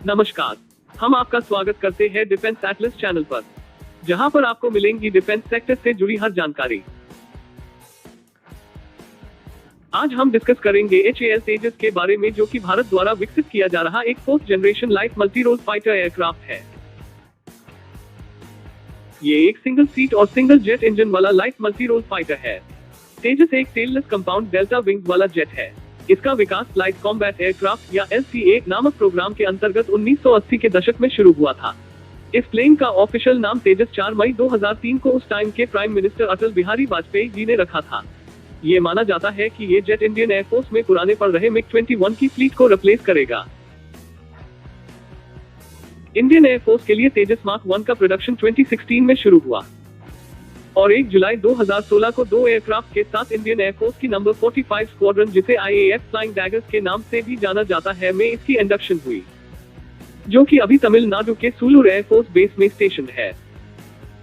नमस्कार, हम आपका स्वागत करते हैं डिफेंस एटलस चैनल पर, जहां पर आपको मिलेंगी डिफेंस सेक्टर से जुड़ी हर जानकारी। आज हम डिस्कस करेंगे HAL तेजस के बारे में, जो कि भारत द्वारा विकसित किया जा रहा एक 4th generation light multi role fighter aircraft है। ये एक सिंगल सीट और सिंगल जेट इंजन वाला लाइट मल्टी रोल फाइटर है। तेजस एक टेललेस कंपाउंड डेल्टा विंग्स वाला जेट है। इसका विकास लाइट कॉम्बैट एयरक्राफ्ट या LCA नामक प्रोग्राम के अंतर्गत 1980 के दशक में शुरू हुआ था। इस प्लेन का ऑफिशियल नाम तेजस 4 मई 2003 को उस टाइम के प्राइम मिनिस्टर अटल बिहारी वाजपेयी जी ने रखा था। ये माना जाता है कि ये जेट इंडियन एयरफोर्स में पुराने पड़ रहे MiG-21 की फ्लीट को रिप्लेस करेगा। इंडियन एयरफोर्स के लिए तेजस मार्क 1 का प्रोडक्शन 2016 में शुरू हुआ और 1 जुलाई 2016 को 2 एयरक्राफ्ट के साथ इंडियन एयरफोर्स की नंबर 45 स्क्वाड्रन, जिसे IAF फ्लाइंग डैगर्स के नाम से भी जाना जाता है, में इसकी इंडक्शन हुई, जो कि अभी तमिलनाडु के सूलूर एयरफोर्स बेस में स्टेशन है।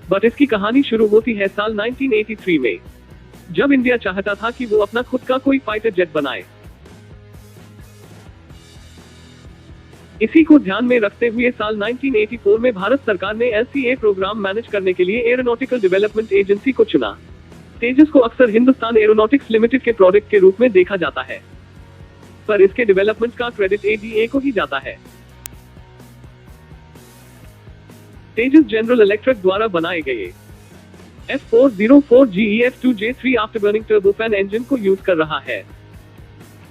बट इसकी कहानी शुरू होती है साल 1983 में, जब इंडिया चाहता था कि वो अपना खुद का कोई फाइटर जेट बनाए। इसी को ध्यान में रखते हुए साल 1984 में भारत सरकार ने LCA प्रोग्राम मैनेज करने के लिए एरोनॉटिकल डेवलपमेंट एजेंसी को चुना। तेजस को अक्सर हिंदुस्तान एरोनॉटिक्स लिमिटेड के प्रोडक्ट के रूप में देखा जाता है, पर इसके डेवलपमेंट का क्रेडिट ADA को ही जाता है। तेजस जनरल इलेक्ट्रिक द्वारा बनाए गए F404GEF2J3 आफ्टरबर्निंग टर्बोफैन इंजन को यूज कर रहा है,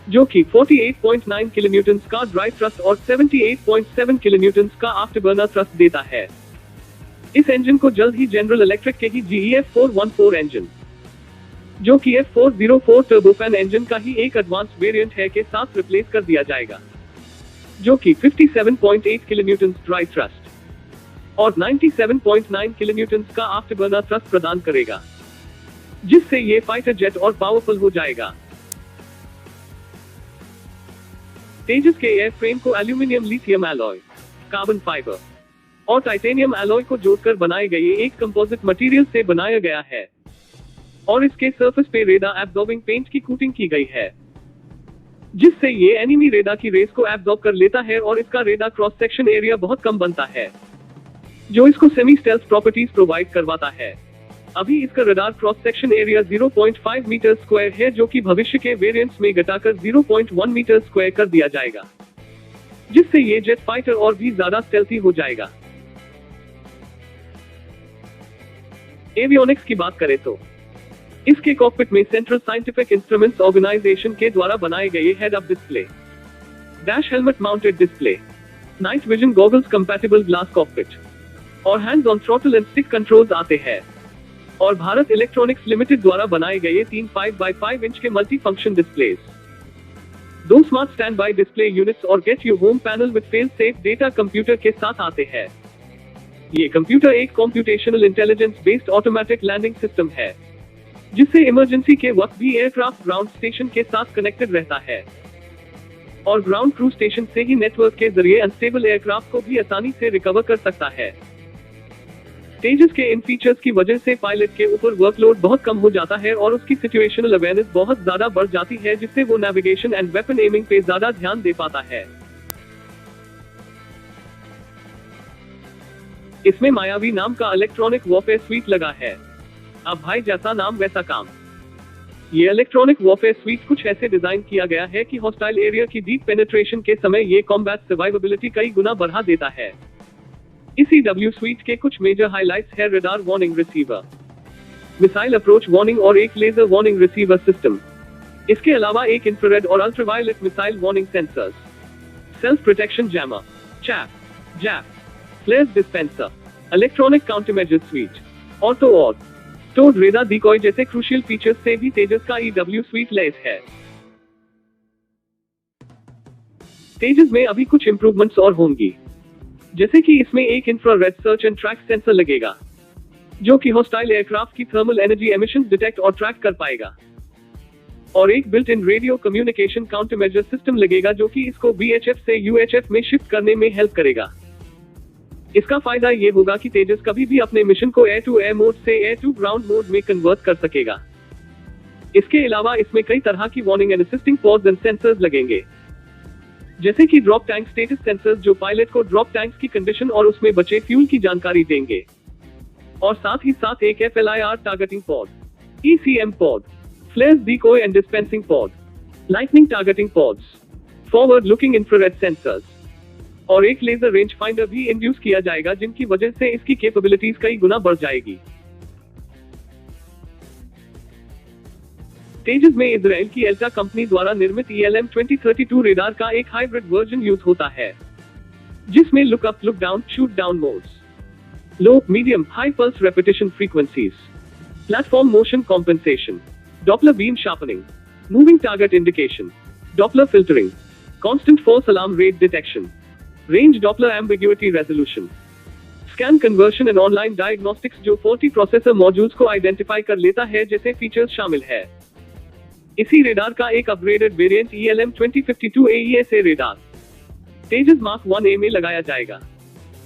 जो कि 48.9 किलोन्यूटन का ड्राइव थ्रस्ट और 78.7 किलोन्यूटन का आफ्टरबर्नर थ्रस्ट देता है। इस इंजन को जल्द ही जनरल इलेक्ट्रिक के ही GEF414 इंजन, जो कि F404 टर्बोफैन इंजन का ही एक एडवांस वेरिएंट है, के साथ रिप्लेस कर दिया जाएगा, जो कि 57.8 किलोन्यूटन ड्राइव थ्रस्ट और 97.9 किलोन्यूटन का आफ्टरबर्नर थ्रस्ट प्रदान करेगा, जिससे ये फाइटर जेट और पावरफुल हो जाएगा। तेजस के एयरफ्रेम को aluminium, lithium alloy, carbon fibre और टाइटेनियम एलॉय को जोड़कर बनाए गए एक कंपोजिट मटेरियल से बनाया गया है और इसके सरफेस पे रेडार एब्जॉर्बिंग पेंट की कोटिंग की गई है, जिससे ये एनिमी रेडार की रेस को एब्जॉर्ब कर लेता है और इसका रेडार क्रॉस सेक्शन एरिया बहुत कम बनता है, जो इसको सेमी स्टेल्थ प्रॉपर्टीज प्रोवाइड करवाता है। अभी इसका radar cross section area 0.5 metre square है, जो कि भविष्य के वेरिएंट्स में घटाकर 0.1 मीटर स्क्वायर कर दिया जाएगा, जिससे ये जेट फाइटर और भी ज्यादा स्टेल्थी हो जाएगा। एवियोनिक्स की बात करें तो इसके कॉकपिट में सेंट्रल साइंटिफिक इंस्ट्रूमेंट्स ऑर्गेनाइजेशन के द्वारा बनाए गए head up display, dash helmet mounted display, night vision goggles compatible glass cockpit और hands on throttle and stick controls आते हैं। और भारत इलेक्ट्रॉनिक्स लिमिटेड द्वारा बनाए गए 3 5x5 इंच के multi function displays, 2 smart standby display units और get you home panel with fail safe data computer के साथ आते हैं। ये कंप्यूटर एक computational intelligence based automatic landing system है, जिससे इमरजेंसी के वक्त भी एयरक्राफ्ट ग्राउंड स्टेशन के साथ कनेक्टेड रहता है और ग्राउंड क्रू स्टेशन से ही नेटवर्क के जरिए अनस्टेबल एयरक्राफ्ट को भी आसानी से रिकवर कर सकता है। तेजस के इन फीचर्स की वजह से पायलट के ऊपर वर्कलोड बहुत कम हो जाता है और उसकी सिचुएशनल अवेयरनेस बहुत ज्यादा बढ़ जाती है, जिससे वो नेविगेशन एंड वेपन एमिंग पे ज्यादा ध्यान दे पाता है। इसमें मायावी नाम का इलेक्ट्रॉनिक वॉरफेयर स्वीट लगा है। अब भाई, जैसा नाम वैसा काम। ये इलेक्ट्रॉनिक वॉरफेयर स्वीट कुछ ऐसे डिजाइन किया गया है कि हॉस्टाइल एरिया की डीप पेनिट्रेशन के समय ये कॉम्बैट सर्वाइवेबिलिटी कई गुना बढ़ा देता है। इसी W स्वीट के कुछ मेजर हाइलाइट्स है radar warning receiver, missile approach warning और एक लेजर वार्निंग रिसीवर सिस्टम। इसके अलावा एक इंफ्रारेड और ultraviolet missile warning sensors, self protection jammer, जैप, flare dispenser, electronic countermeasure suite, auto और टोड रेडार डिकॉय जैसे क्रूशियल फीचर्स से भी तेजस का EW स्वीट लैस है। तेजस में अभी कुछ इंप्रूवमेंट्स और होंगी, जैसे कि इसमें एक infrared search and track sensor लगेगा, जो कि हॉस्टाइल एयरक्राफ्ट की थर्मल एनर्जी एमिशन डिटेक्ट और ट्रैक कर पाएगा, और एक built in radio communication countermeasure system लगेगा, जो कि इसको BHF से UHF में शिफ्ट करने में हेल्प करेगा। इसका फायदा ये होगा कि तेजस कभी भी अपने मिशन को एयर टू एयर मोड से एयर टू ग्राउंड मोड में कन्वर्ट कर सकेगा। इसके अलावा इसमें कई तरह की warning and assisting pods and sensors लगेंगे। जैसे कि ड्रॉप टैंक स्टेटस सेंसर्स जो पायलट को ड्रॉप टैंक्स की कंडीशन और उसमें बचे फ्यूल की जानकारी देंगे, और साथ ही साथ एक FLIR targeting pod, ECM pod, flares decoy and dispensing pod, lightning targeting pods, forward looking infrared sensors और एक लेजर रेंज फाइंडर भी इंड्यूस किया जाएगा, जिनकी वजह से इसकी कैपेबिलिटीज कई गुना बढ़ जाएगी। तेजस में इजराइल की एल्टा कंपनी द्वारा निर्मित ELM 2032 रेडार का एक हाइब्रिड वर्जन यूज होता है, जिसमें look up, look down, shoot down modes, low, medium, high pulse repetition frequencies, platform motion compensation, Doppler beam sharpening, moving target indication, Doppler filtering, constant false alarm rate detection, range Doppler ambiguity resolution, scan conversion and online diagnostics जो 40 processor modules को identify कर लेता है जैसे features शामिल है। इसी radar का एक upgraded variant ELM 2052 AESA radar Tejas mark 1A में लगाया जाएगा,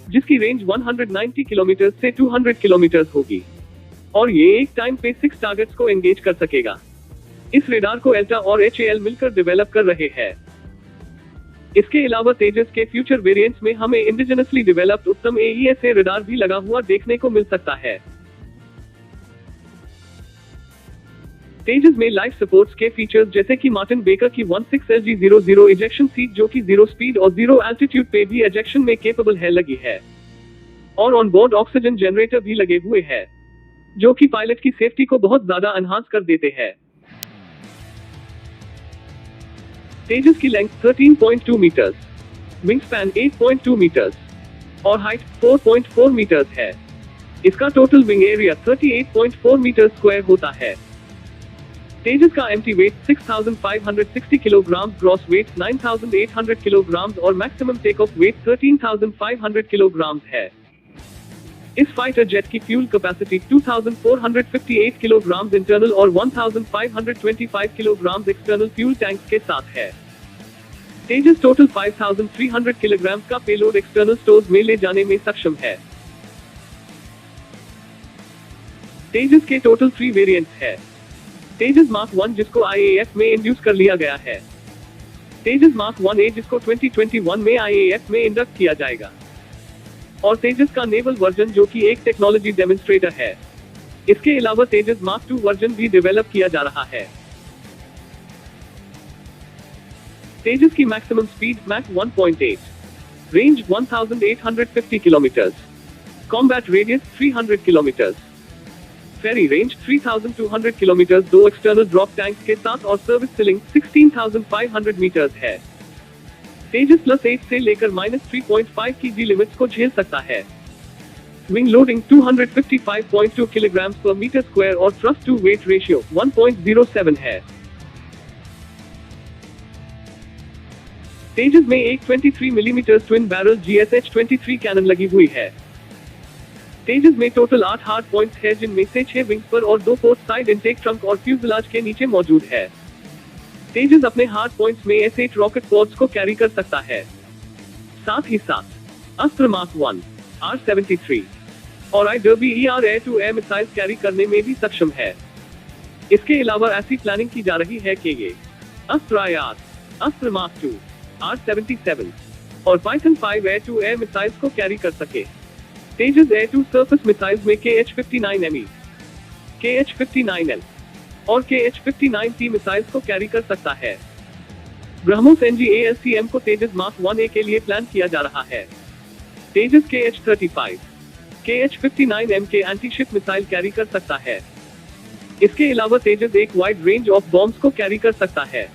जिसकी रेंज 190 किलोमीटर से 200 किलोमीटर होगी और ये एक टाइम पे 6 टारगेट्स को एंगेज कर सकेगा। इस रेडार को एल्टा और HAL मिलकर डेवलप कर रहे हैं। इसके अलावा तेजस के फ्यूचर वेरिएंट्स में हमें इंडिजिनसली डेवलप्ड उत्तम AESA रेडार भी लगा हुआ देखने को मिल सकता है। तेजस में लाइफ सपोर्ट्स के फीचर्स जैसे कि मार्टिन बेकर की 16LG00 इजेक्शन सीट जो कि 0 स्पीड और 0 एल्टीट्यूड पे भी इजेक्शन में केपेबल है लगी है, और ऑन बोर्ड ऑक्सीजन जनरेटर भी लगे हुए हैं, जो कि पायलट की सेफ्टी को बहुत ज्यादा एनहांस कर देते हैं। तेजस की length 13.2 metres, wing span 8.2 metres और हाइट 4.4 मीटर्स है। इसका total wing area 38.4 metre square होता है। तेजस का empty weight 6,560 kilogram, gross weight 9,800 kilogram और maximum take off weight 13,500 kilogram है। इस फाइटर जेट की फ्यूल कैपेसिटी 2,458 किलोग्राम इंटरनल और 1,525 किलोग्राम एक्सटर्नल फ्यूल टैंक्स के साथ है। तेजस टोटल 5,300 किलोग्राम का पेलोड एक्सटर्नल स्टोर्स में ले जाने में सक्षम है। तेजस के टोटल 3 वेरिएंट्स है। तेजस मार्क 1 जिसको IAF में इंड्यूस कर लिया गया है, तेजस मार्क 1A जिसको 2021 में IAF में इंडक्ट किया जाएगा, और तेजस का नेवल वर्जन जो कि एक टेक्नोलॉजी डेमोन्स्ट्रेटर है। इसके अलावा तेजस मार्क 2 वर्जन भी डेवलप किया जा रहा है। तेजस की maximum speed Mach 1.8, range 1850 kilometre, combat radius 300 kilometre, ferry range 3200 kilometre, 2 external drop tanks के साथ और सर्विस सीलिंग 16,500 मीटर्स है। तेजस +8 से लेकर -3.5 की जी लिमिट्स को झेल सकता है। विंग लोडिंग 255.2 किलोग्राम पर मीटर स्क्वायर और थ्रस्ट टू वेट रेशियो 1.07 है। तेजस में एक 23 millimetre twin barrel GSH-23 cannon लगी हुई है। तेजस में टोटल 8 हार्ड पॉइंट्स है, जिनमें से 6 विंग्स पर और 2 पोर्ट साइड इनटेक ट्रंक और फ्यूजलाज के नीचे मौजूद है। तेजस अपने हार्ड पॉइंट्स में S8 रॉकेट पॉड्स को कैरी कर सकता है। साथ ही साथ अस्त्र मार्क 1, R-73 और IWER air to air missiles carry करने में भी सक्षम है। इसके अलावा ऐसी प्लानिंग की जा रही है कि ये अस्त्र IR, अस्त्र मार्क 2, R-77 और Python 5 air to air missiles को कैरी कर सके। Tejas air to surface missiles में KH-59ME, KH-59L और KH-59T मिसाइल्स को कैरी कर सकता है। ब्रह्मोस NGALCM को तेजस मार्क 1A के लिए प्लान किया जा रहा है। तेजस KH-35, KH-59M के एंटी-शिप मिसाइल कैरी कर सकता है। इसके अलावा तेजस एक वाइड रेंज ऑफ बॉम्ब्स को कैरी कर सकता है,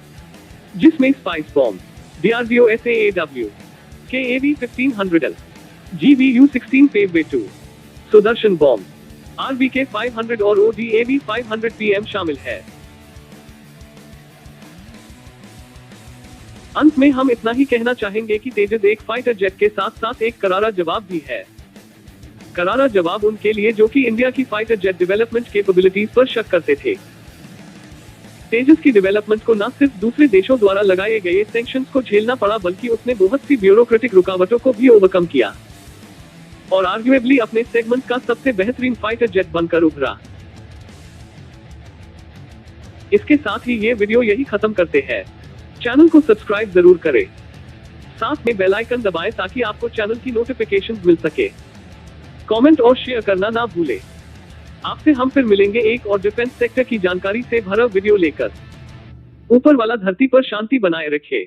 जिसमें spice bomb, DRDO SAAW, KAV-1500L, GBU-16 Pave 2, Sudarshan bomb, RBK 500 और ODAV 500 PM शामिल है। अंत में हम इतना ही कहना चाहेंगे कि तेजस एक फाइटर जेट के साथ साथ एक करारा जवाब भी है। करारा जवाब उनके लिए जो कि इंडिया की फाइटर जेट डेवलपमेंट कैपेबिलिटीज पर शक करते थे। तेजस की डेवलपमेंट को न सिर्फ दूसरे देशों द्वारा लगाए गए सैंक्शंस को झेलना पड़ा, बल्कि उसने बहुत सी ब्यूरोक्रेटिक रुकावटों को भी ओवरकम किया और आर्ग्यूएबली अपने सेगमेंट का सबसे बेहतरीन फाइटर जेट बनकर उभरा। इसके साथ ही ये वीडियो यही खत्म करते हैं। चैनल को सब्सक्राइब जरूर करें। साथ में बेल आइकन दबाएं ताकि आपको चैनल की नोटिफिकेशन मिल सके। कमेंट और शेयर करना ना भूलें। आपसे हम फिर मिलेंगे एक और डिफेंस सेक्टर की जानकारी से भरा वीडियो लेकर। ऊपर वाला धरती पर शांति बनाए रखे।